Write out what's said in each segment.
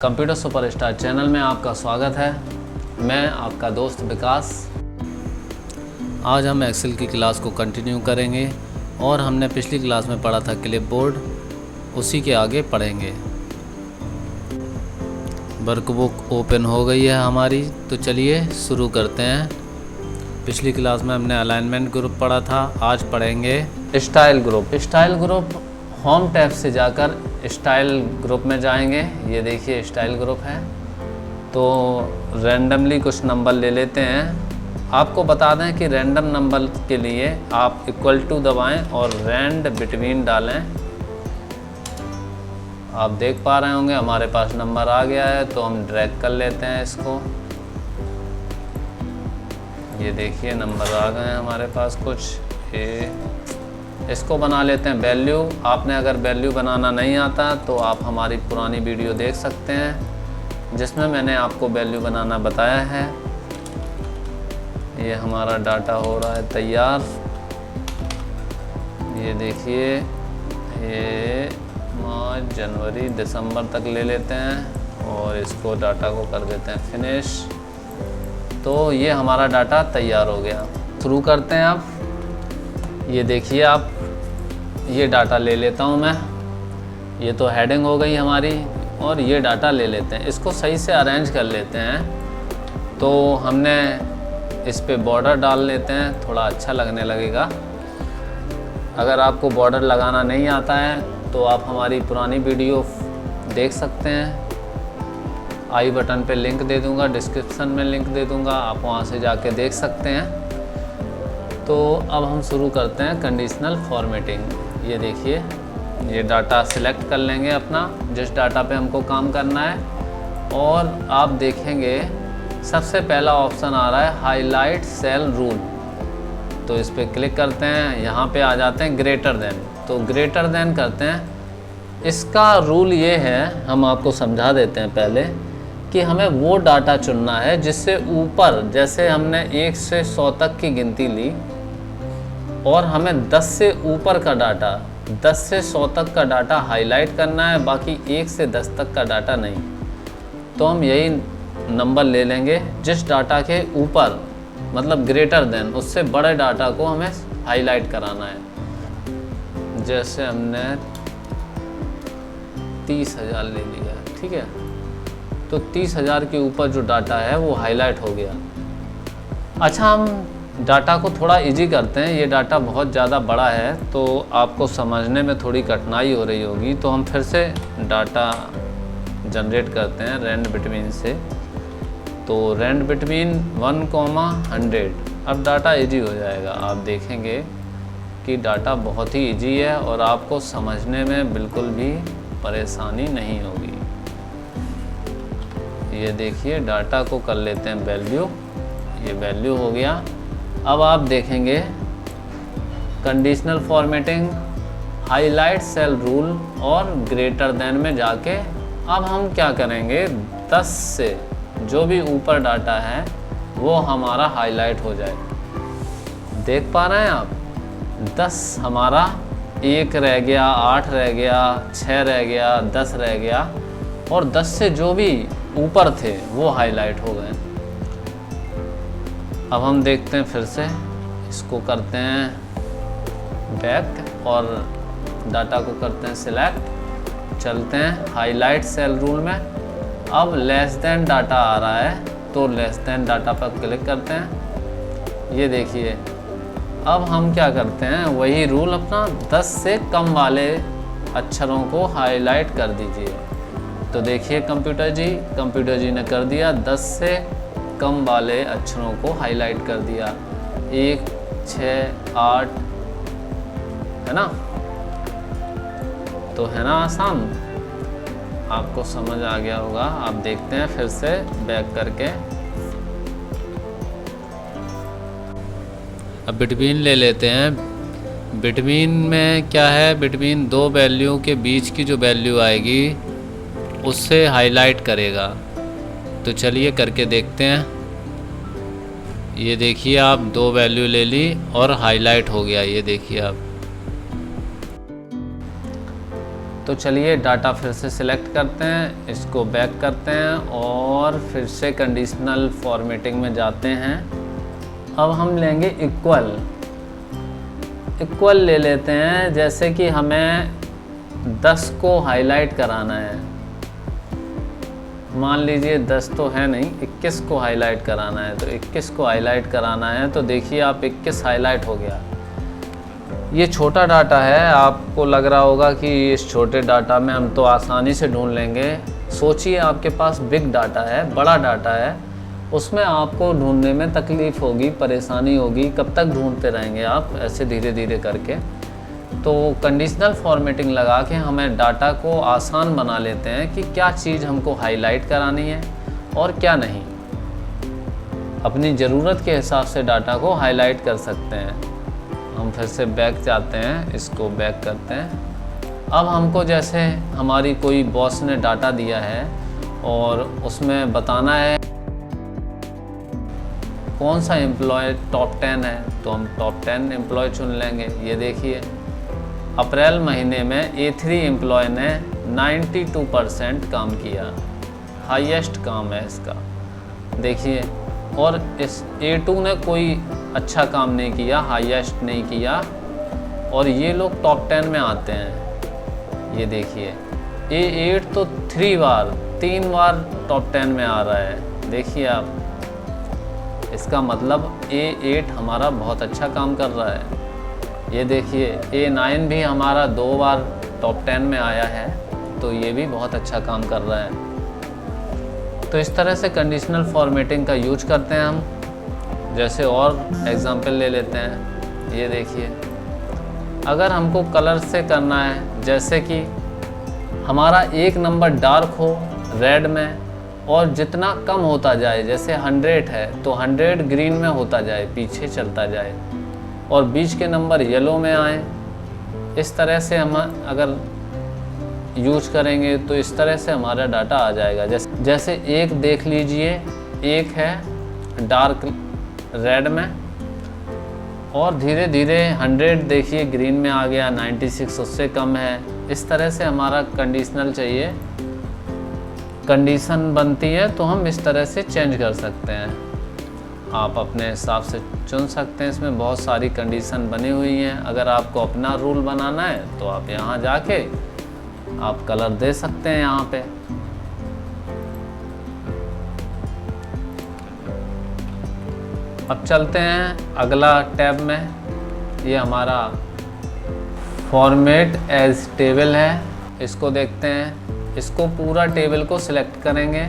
Computer superstar channel में आपका स्वागत है। मैं आपका दोस्त विकास। आज हम एक्सेल की क्लास को कंटिन्यू करेंगे और हमने पिछली क्लास में पढ़ा था क्लिपबोर्ड, उसी के आगे पढ़ेंगे। वर्कबुक ओपन हो गई है हमारी, तो चलिए शुरू करते हैं। पिछली क्लास में हमने अलाइनमेंट ग्रुप पढ़ा था, आज पढ़ेंगे style group. Style group home tab से जाकर स्टाइल ग्रुप में जाएंगे। ये देखिए स्टाइल ग्रुप है। तो रैंडमली कुछ नंबर ले लेते हैं। आपको बता दें कि रैंडम नंबर के लिए आप इक्वल टू दबाएं और रैंड बिटवीन डालें। आप देख पा रहे होंगे हमारे पास नंबर आ गया है, तो हम ड्रैग कर लेते हैं इसको। ये देखिए नंबर आ गए हैं हमारे पास कुछ। इसको बना लेते हैं वैल्यू। आपने अगर वैल्यू बनाना नहीं आता तो आप हमारी पुरानी वीडियो देख सकते हैं, जिसमें मैंने आपको वैल्यू बनाना बताया है। ये हमारा डाटा हो रहा है तैयार। ये देखिए, ये मार्च, जनवरी, दिसंबर तक ले लेते हैं और इसको डाटा को कर देते हैं फिनिश। तो ये हमारा डाटा तैयार हो गया। शुरू करते हैं अब। ये देखिए आप, ये डाटा ले लेता हूँ मैं। ये तो हेडिंग हो गई हमारी, और ये डाटा ले लेते हैं। इसको सही से अरेंज कर लेते हैं। तो हमने इस पे बॉर्डर डाल लेते हैं, थोड़ा अच्छा लगने लगेगा। अगर आपको बॉर्डर लगाना नहीं आता है तो आप हमारी पुरानी वीडियो देख सकते हैं। आई बटन पे लिंक दे दूँगा, डिस्क्रिप्शन में लिंक दे दूँगा, आप वहाँ से जाके देख सकते हैं। तो अब हम शुरू करते हैं कंडीशनल फॉर्मेटिंग। ये देखिए, ये डाटा सिलेक्ट कर लेंगे अपना, जिस डाटा पे हमको काम करना है। और आप देखेंगे सबसे पहला ऑप्शन आ रहा है हाईलाइट सेल रूल। तो इस पर क्लिक करते हैं। यहाँ पे आ जाते हैं ग्रेटर देन। तो ग्रेटर देन करते हैं। इसका रूल ये है, हम आपको समझा देते हैं पहले, कि हमें वो डाटा चुनना है जिससे ऊपर, जैसे हमने 1 से 100 तक की गिनती ली और हमें 10 से ऊपर का डाटा, 10 से 100 तक का डाटा हाईलाइट करना है, बाकी 1 से 10 तक का डाटा नहीं। तो हम यही नंबर ले लेंगे जिस डाटा के ऊपर, मतलब ग्रेटर देन, उससे बड़े डाटा को हमें हाईलाइट कराना है। जैसे हमने 30,000 ले लिया, ठीक है। तो 30,000 के ऊपर जो डाटा है वो हाईलाइट हो गया। अच्छा, हम डाटा को थोड़ा इजी करते हैं। ये डाटा बहुत ज़्यादा बड़ा है तो आपको समझने में थोड़ी कठिनाई हो रही होगी। तो हम फिर से डाटा जनरेट करते हैं रैंड बिटवीन से। तो रैंड बिटवीन 1,100। अब डाटा इजी हो जाएगा। आप देखेंगे कि डाटा बहुत ही इजी है और आपको समझने में बिल्कुल भी परेशानी नहीं होगी। ये देखिए, डाटा को कर लेते हैं वैल्यू। ये वैल्यू हो गया। अब आप देखेंगे conditional formatting, highlight cell rule और ग्रेटर देन में जाके अब हम क्या करेंगे, 10 से जो भी ऊपर डाटा है वो हमारा हाईलाइट हो जाए। देख पा रहे हैं आप, 10 हमारा 1 रह गया, 8 रह गया, 6 रह गया, 10 रह गया, और 10 से जो भी ऊपर थे वो हाईलाइट हो गए। अब हम देखते हैं, फिर से इसको करते हैं बैक और डाटा को करते हैं सिलेक्ट। चलते हैं हाईलाइट सेल रूल में। अब लेस देन डाटा आ रहा है तो लेस देन डाटा पर क्लिक करते हैं। ये देखिए, अब हम क्या करते हैं, वही रूल अपना, 10 से कम वाले अक्षरों को हाईलाइट कर दीजिए। तो देखिए कंप्यूटर जी ने कर दिया, 10 से कम वाले अक्षरों को हाईलाइट कर दिया। 1, 6, 8, है ना। तो है ना आसान, आपको समझ आ गया होगा। आप देखते हैं फिर से बैक करके। अब बिटवीन ले लेते हैं। बिटवीन में क्या है, बिटवीन दो वैल्यू के बीच की जो वैल्यू आएगी उससे हाईलाइट करेगा। तो चलिए करके देखते हैं। ये देखिए आप, 2 वैल्यू ले ली और हाईलाइट हो गया। ये देखिए आप। तो चलिए डाटा फिर से सिलेक्ट करते हैं, इसको बैक करते हैं और फिर से कंडीशनल फॉर्मेटिंग में जाते हैं। अब हम लेंगे इक्वल ले लेते हैं, जैसे कि हमें 10 को हाईलाइट कराना है। मान लीजिए 10 तो है नहीं, 21 को हाईलाइट कराना है। तो 21 को हाईलाइट कराना है तो देखिए आप 21 हाईलाइट हो गया। ये छोटा डाटा है, आपको लग रहा होगा कि इस छोटे डाटा में हम तो आसानी से ढूंढ लेंगे। सोचिए आपके पास बिग डाटा है, बड़ा डाटा है, उसमें आपको ढूंढने में तकलीफ़ होगी, परेशानी होगी। कब तक ढूंढते रहेंगे आप ऐसे धीरे धीरे करके। तो कंडीशनल फॉर्मेटिंग लगा के हमें डाटा को आसान बना लेते हैं कि क्या चीज़ हमको हाईलाइट करानी है और क्या नहीं। अपनी ज़रूरत के हिसाब से डाटा को हाईलाइट कर सकते हैं। हम फिर से बैक जाते हैं, इसको बैक करते हैं। अब हमको जैसे हमारी कोई बॉस ने डाटा दिया है और उसमें बताना है कौन सा एम्प्लॉय टॉप 10 है, तो हम टॉप 10 एम्प्लॉय चुन लेंगे। ये देखिए अप्रैल महीने में A3 एम्प्लॉय ने 92% काम किया, हाईएस्ट काम है इसका, देखिए। और इस A2 ने कोई अच्छा काम नहीं किया, हाईएस्ट नहीं किया, और ये लोग टॉप 10 में आते हैं। ये देखिए A8 तो 3 बार टॉप 10 में आ रहा है, देखिए आप। इसका मतलब A8 हमारा बहुत अच्छा काम कर रहा है। ये देखिए A9 भी हमारा 2 बार टॉप 10 में आया है, तो ये भी बहुत अच्छा काम कर रहा है। तो इस तरह से कंडीशनल फॉर्मेटिंग का यूज करते हैं हम। जैसे और एग्जांपल ले लेते हैं। ये देखिए अगर हमको कलर से करना है, जैसे कि हमारा एक नंबर डार्क हो रेड में और जितना कम होता जाए, जैसे 100 है तो 100 ग्रीन में होता जाए, पीछे चलता जाए, और बीच के नंबर येलो में आए। इस तरह से हम अगर यूज करेंगे तो इस तरह से हमारा डाटा आ जाएगा। जैसे एक देख लीजिए, एक है डार्क रेड में और धीरे धीरे 100 देखिए ग्रीन में आ गया, 96 उससे कम है। इस तरह से हमारा कंडीशनल चाहिए, कंडीशन बनती है तो हम इस तरह से चेंज कर सकते हैं। आप अपने हिसाब से चुन सकते हैं। इसमें बहुत सारी कंडीशन बनी हुई हैं। अगर आपको अपना रूल बनाना है तो आप यहाँ जाके आप कलर दे सकते हैं यहाँ पे। अब चलते हैं अगला टैब में। ये हमारा फॉर्मेट एज टेबल है, इसको देखते हैं। इसको पूरा टेबल को सिलेक्ट करेंगे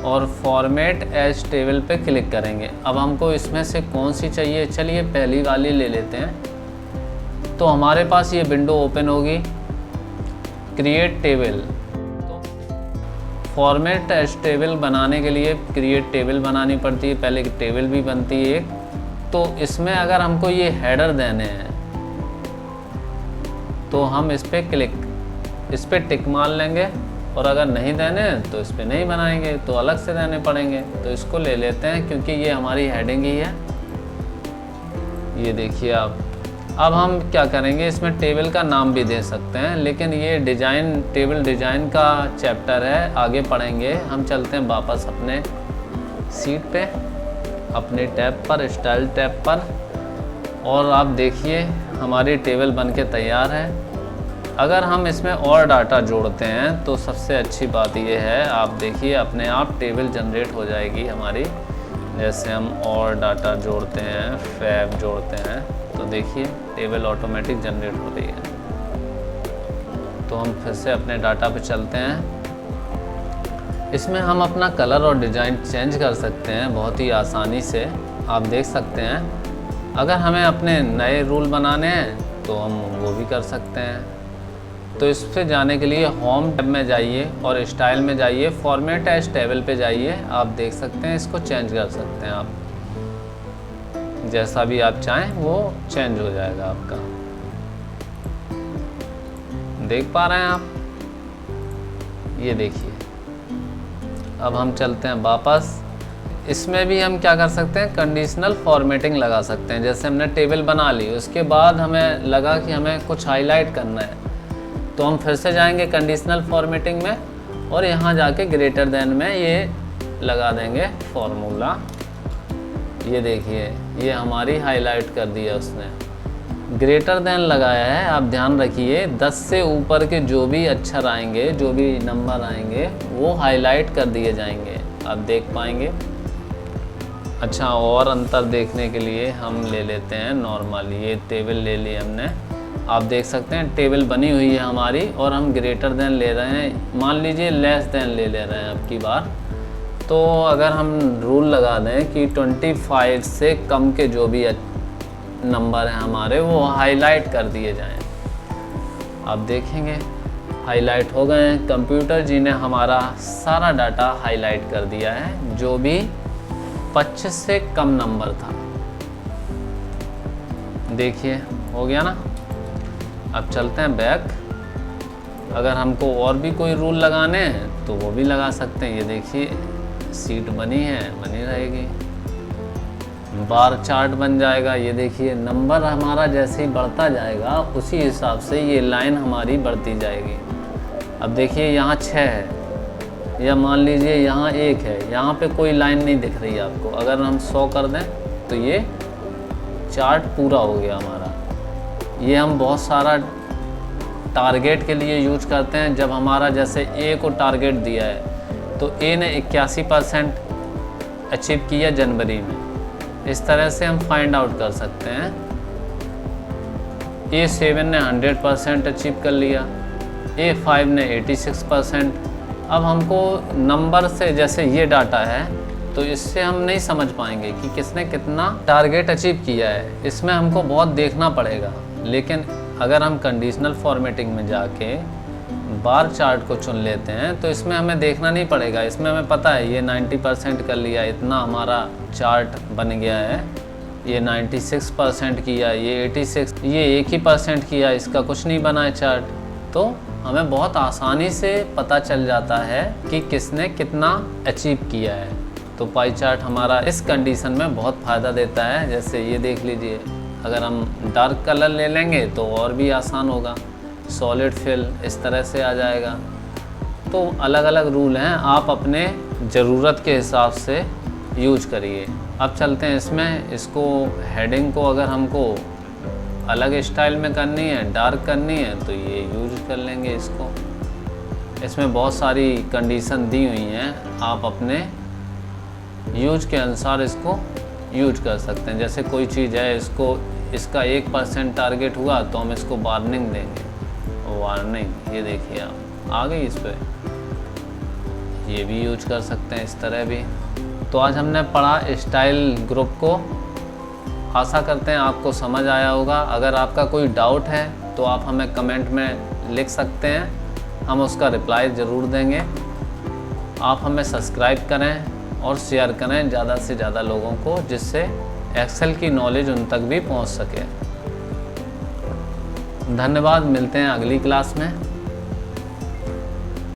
और फॉर्मेट एज टेबल पे क्लिक करेंगे। अब हमको इसमें से कौन सी चाहिए, चलिए पहली वाली ले लेते हैं। तो हमारे पास ये विंडो ओपन होगी, क्रिएट टेबल। तो फॉर्मेट एज टेबल बनाने के लिए क्रिएट टेबल बनानी पड़ती है, पहले टेबल भी बनती है एक। तो इसमें अगर हमको ये हेडर देने हैं तो हम इस पर टिक मार लेंगे, और अगर नहीं देने तो इस पर नहीं बनाएंगे, तो अलग से देने पड़ेंगे। तो इसको ले लेते हैं क्योंकि ये हमारी हेडिंग ही है। ये देखिए आप। अब हम क्या करेंगे, इसमें टेबल का नाम भी दे सकते हैं, लेकिन ये डिज़ाइन टेबल डिज़ाइन का चैप्टर है, आगे पढ़ेंगे। हम चलते हैं वापस अपने सीट पे, अपने टैब पर, स्टाइल टैब पर, और आप देखिए हमारी टेबल बनके तैयार है। अगर हम इसमें और डाटा जोड़ते हैं तो सबसे अच्छी बात यह है, आप देखिए अपने आप टेबल जनरेट हो जाएगी हमारी। जैसे हम और डाटा जोड़ते हैं, फैब जोड़ते हैं, तो देखिए टेबल ऑटोमेटिक जनरेट हो रही है। तो हम फिर से अपने डाटा पे चलते हैं। इसमें हम अपना कलर और डिज़ाइन चेंज कर सकते हैं बहुत ही आसानी से, आप देख सकते हैं। अगर हमें अपने नए रूल बनाने हैं तो हम वो भी कर सकते हैं। तो इस पे जाने के लिए होम टैब में जाइए और स्टाइल में जाइए, फॉर्मेट एज टेबल पे जाइए। आप देख सकते हैं, इसको चेंज कर सकते हैं आप, जैसा भी आप चाहें वो चेंज हो जाएगा आपका। देख पा रहे हैं आप, ये देखिए। अब हम चलते हैं वापस। इसमें भी हम क्या कर सकते हैं, कंडीशनल फॉर्मेटिंग लगा सकते हैं। जैसे हमने टेबल बना ली, उसके बाद हमें लगा कि हमें कुछ हाईलाइट करना है, तो हम फिर से जाएंगे कंडीशनल फॉर्मेटिंग में और यहाँ जाके ग्रेटर देन में ये लगा देंगे फॉर्मूला। ये देखिए ये हमारी हाईलाइट कर दिया उसने, ग्रेटर देन लगाया है। आप ध्यान रखिए 10 से ऊपर के जो भी अक्षर आएंगे, जो भी नंबर आएंगे वो हाईलाइट कर दिए जाएंगे, आप देख पाएंगे। अच्छा, और अंतर देखने के लिए हम ले लेते हैं नॉर्मल, ये टेबल ले ली हमने। आप देख सकते हैं टेबल बनी हुई है हमारी और हम ग्रेटर देन ले रहे हैं, मान लीजिए लेस देन ले रहे हैं अब की बार। तो अगर हम रूल लगा दें कि 25 से कम के जो भी नंबर हैं हमारे वो हाईलाइट कर दिए जाएं, आप देखेंगे हाईलाइट हो गए हैं। कंप्यूटर जी ने हमारा सारा डाटा हाईलाइट कर दिया है जो भी 25 से कम नंबर था। देखिए हो गया ना। अब चलते हैं बैक। अगर हमको और भी कोई रूल लगाने हैं तो वो भी लगा सकते हैं। ये देखिए सीट बनी है, बनी रहेगी, बार चार्ट बन जाएगा। ये देखिए नंबर हमारा जैसे ही बढ़ता जाएगा उसी हिसाब से ये लाइन हमारी बढ़ती जाएगी। अब देखिए यहाँ 6 है, या मान लीजिए यहाँ 1 है, यहाँ पे कोई लाइन नहीं दिख रही आपको। अगर हम 100 कर दें तो ये चार्ट पूरा हो गया हमारा। ये हम बहुत सारा टारगेट के लिए यूज करते हैं। जब हमारा जैसे ए को टारगेट दिया है तो ए ने 81% अचीव किया जनवरी में, इस तरह से हम फाइंड आउट कर सकते हैं। A7 ने 100% अचीव कर लिया, A5 ने 86%। अब हमको नंबर से, जैसे ये डाटा है तो इससे हम नहीं समझ पाएंगे कि किसने कितना टारगेट अचीव किया है, इसमें हमको बहुत देखना पड़ेगा। लेकिन अगर हम कंडीशनल फॉर्मेटिंग में जाके बार चार्ट को चुन लेते हैं तो इसमें हमें देखना नहीं पड़ेगा। इसमें हमें पता है ये 90% कर लिया, इतना हमारा चार्ट बन गया है। ये 96% किया, ये 86, ये 1% किया, इसका कुछ नहीं बना है चार्ट। तो हमें बहुत आसानी से पता चल जाता है कि किसने कितना अचीव किया है। तो पाई चार्ट हमारा इस कंडीशन में बहुत फ़ायदा देता है। जैसे ये देख लीजिए, अगर हम डार्क कलर ले लेंगे तो और भी आसान होगा, सॉलिड फिल इस तरह से आ जाएगा। तो अलग अलग रूल हैं, आप अपने ज़रूरत के हिसाब से यूज करिए। अब चलते हैं इसमें, इसको हेडिंग को अगर हमको अलग स्टाइल में करनी है, डार्क करनी है, तो ये यूज कर लेंगे इसको। इसमें बहुत सारी कंडीशन दी हुई हैं, आप अपने यूज के अनुसार इसको यूज कर सकते हैं। जैसे कोई चीज़ है, इसका 1% टारगेट हुआ तो हम इसको वार्निंग देंगे, वार्निंग। ये देखिए आप आ गई इस पर, ये भी यूज कर सकते हैं इस तरह भी। तो आज हमने पढ़ा स्टाइल ग्रुप को, आशा करते हैं आपको समझ आया होगा। अगर आपका कोई डाउट है तो आप हमें कमेंट में लिख सकते हैं, हम उसका रिप्लाई ज़रूर देंगे। आप हमें सब्सक्राइब करें और शेयर करें ज़्यादा से ज़्यादा लोगों को, जिससे एक्सेल की नॉलेज उन तक भी पहुंच सके। धन्यवाद, मिलते हैं अगली क्लास में।